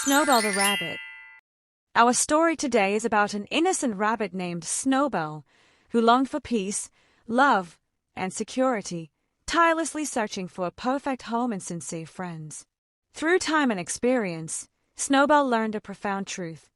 Snowbell the Rabbit. Our story today is about an innocent rabbit named Snowbell, who longed for peace, love, and security, tirelessly searching for a perfect home and sincere friends. Through time and experience, Snowbell learned a profound truth.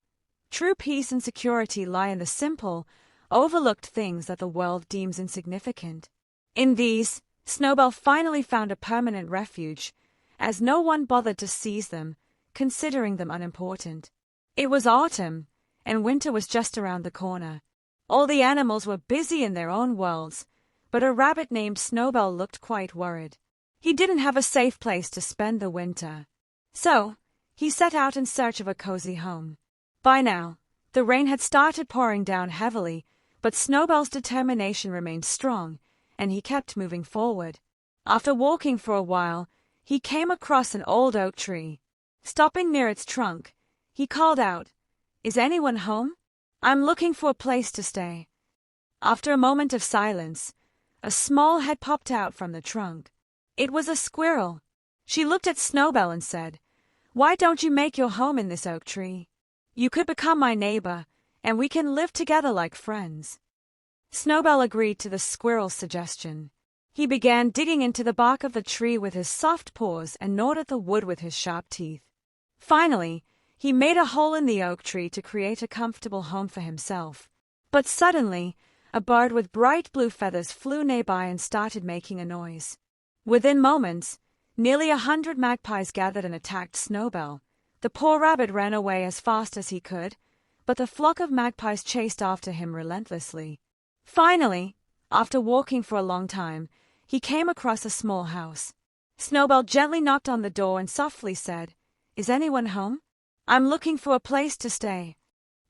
True peace and security lie in the simple, overlooked things that the world deems insignificant. In these, Snowbell finally found a permanent refuge, as no one bothered to seize them, considering them unimportant. It was autumn, and winter was just around the corner. All the animals were busy in their own worlds, but a rabbit named Snowbell looked quite worried. He didn't have a safe place to spend the winter. So, he set out in search of a cozy home. By now, the rain had started pouring down heavily, but Snowbell's determination remained strong, and he kept moving forward. After walking for a while, he came across an old oak tree. Stopping near its trunk, he called out, "Is anyone home? I'm looking for a place to stay." After a moment of silence, a small head popped out from the trunk. It was a squirrel. She looked at Snowbell and said, "Why don't you make your home in this oak tree? You could become my neighbor, and we can live together like friends." Snowbell agreed to the squirrel's suggestion. He began digging into the bark of the tree with his soft paws and gnawed at the wood with his sharp teeth. Finally, he made a hole in the oak tree to create a comfortable home for himself. But suddenly, a bird with bright blue feathers flew nearby and started making a noise. Within moments, nearly 100 magpies gathered and attacked Snowbell. The poor rabbit ran away as fast as he could, but the flock of magpies chased after him relentlessly. Finally, after walking for a long time, he came across a small house. Snowbell gently knocked on the door and softly said, "Is anyone home? I'm looking for a place to stay."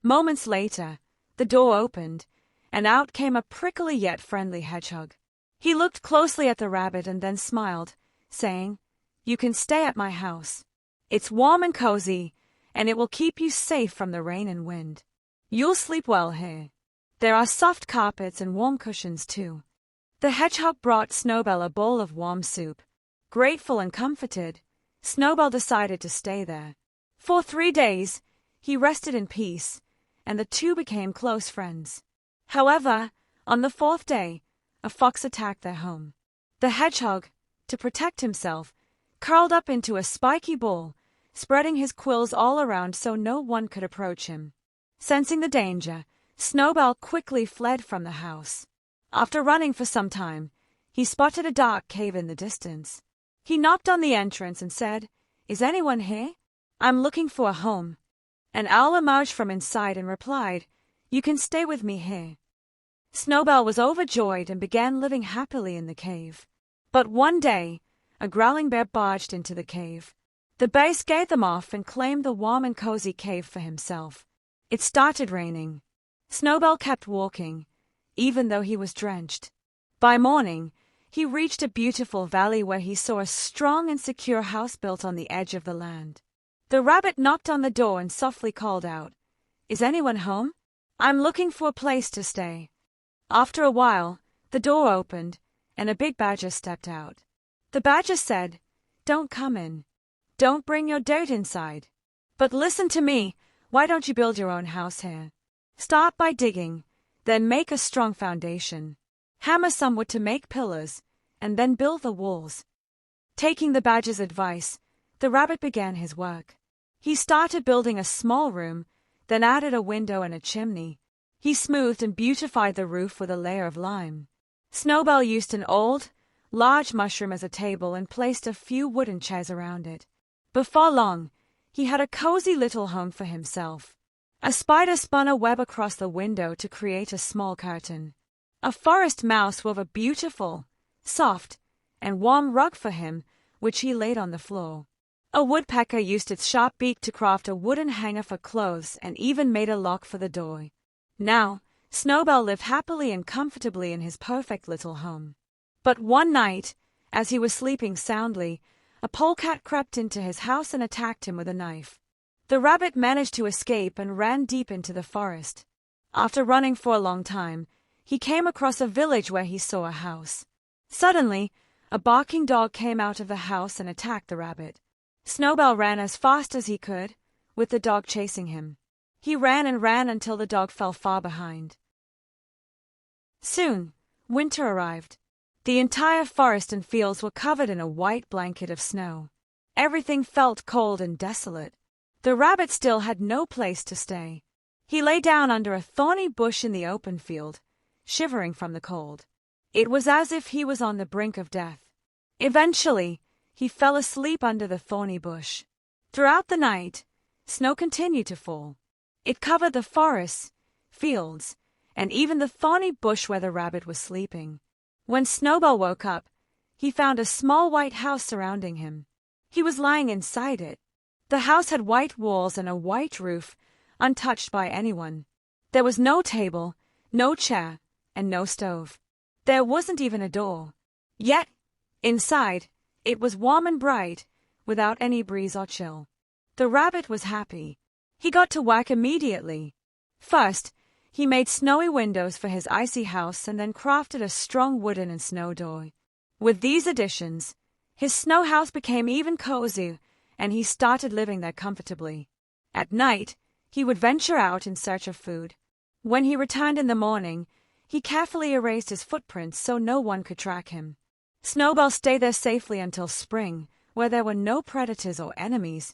Moments later, the door opened, and out came a prickly yet friendly hedgehog. He looked closely at the rabbit and then smiled, saying, "You can stay at my house. It's warm and cozy, and it will keep you safe from the rain and wind. You'll sleep well here. There are soft carpets and warm cushions too." The hedgehog brought Snowbell a bowl of warm soup. Grateful and comforted, Snowbell decided to stay there. For 3 days, he rested in peace, and the two became close friends. However, on the 4th day, a fox attacked their home. The hedgehog, to protect himself, curled up into a spiky ball, spreading his quills all around so no one could approach him. Sensing the danger, Snowbell quickly fled from the house. After running for some time, he spotted a dark cave in the distance. He knocked on the entrance and said, "Is anyone here? I'm looking for a home." An owl emerged from inside and replied, "You can stay with me here." Snowbell was overjoyed and began living happily in the cave. But one day, a growling bear barged into the cave. The bear scared them off and claimed the warm and cozy cave for himself. It started raining. Snowbell kept walking, even though he was drenched. By morning, he reached a beautiful valley where he saw a strong and secure house built on the edge of the land. The rabbit knocked on the door and softly called out, "Is anyone home? I'm looking for a place to stay." After a while, the door opened, and a big badger stepped out. The badger said, "Don't come in. Don't bring your dirt inside. But listen to me, why don't you build your own house here? Start by digging, then make a strong foundation. Hammer some wood to make pillars, and then build the walls." Taking the badger's advice, the rabbit began his work. He started building a small room, then added a window and a chimney. He smoothed and beautified the roof with a layer of lime. Snowbell used an old, large mushroom as a table and placed a few wooden chairs around it. Before long, he had a cozy little home for himself. A spider spun a web across the window to create a small curtain. A forest mouse wove a beautiful, soft, and warm rug for him, which he laid on the floor. A woodpecker used its sharp beak to craft a wooden hanger for clothes and even made a lock for the door. Now, Snowbell lived happily and comfortably in his perfect little home. But one night, as he was sleeping soundly, a polecat crept into his house and attacked him with a knife. The rabbit managed to escape and ran deep into the forest. After running for a long time, he came across a village where he saw a house. Suddenly, a barking dog came out of the house and attacked the rabbit. Snowbell ran as fast as he could, with the dog chasing him. He ran and ran until the dog fell far behind. Soon, winter arrived. The entire forest and fields were covered in a white blanket of snow. Everything felt cold and desolate. The rabbit still had no place to stay. He lay down under a thorny bush in the open field, shivering from the cold. It was as if he was on the brink of death. Eventually, he fell asleep under the thorny bush. Throughout the night, snow continued to fall. It covered the forests, fields, and even the thorny bush where the rabbit was sleeping. When Snowbell woke up, he found a small white house surrounding him. He was lying inside it. The house had white walls and a white roof, untouched by anyone. There was no table, no chair, and no stove. There wasn't even a door. Yet, inside, it was warm and bright, without any breeze or chill. The rabbit was happy. He got to work immediately. First, he made snowy windows for his icy house and then crafted a strong wooden and snow door. With these additions, his snow house became even cozy, and he started living there comfortably. At night, he would venture out in search of food. When he returned in the morning, he carefully erased his footprints so no one could track him. Snowbell stayed there safely until spring, where there were no predators or enemies.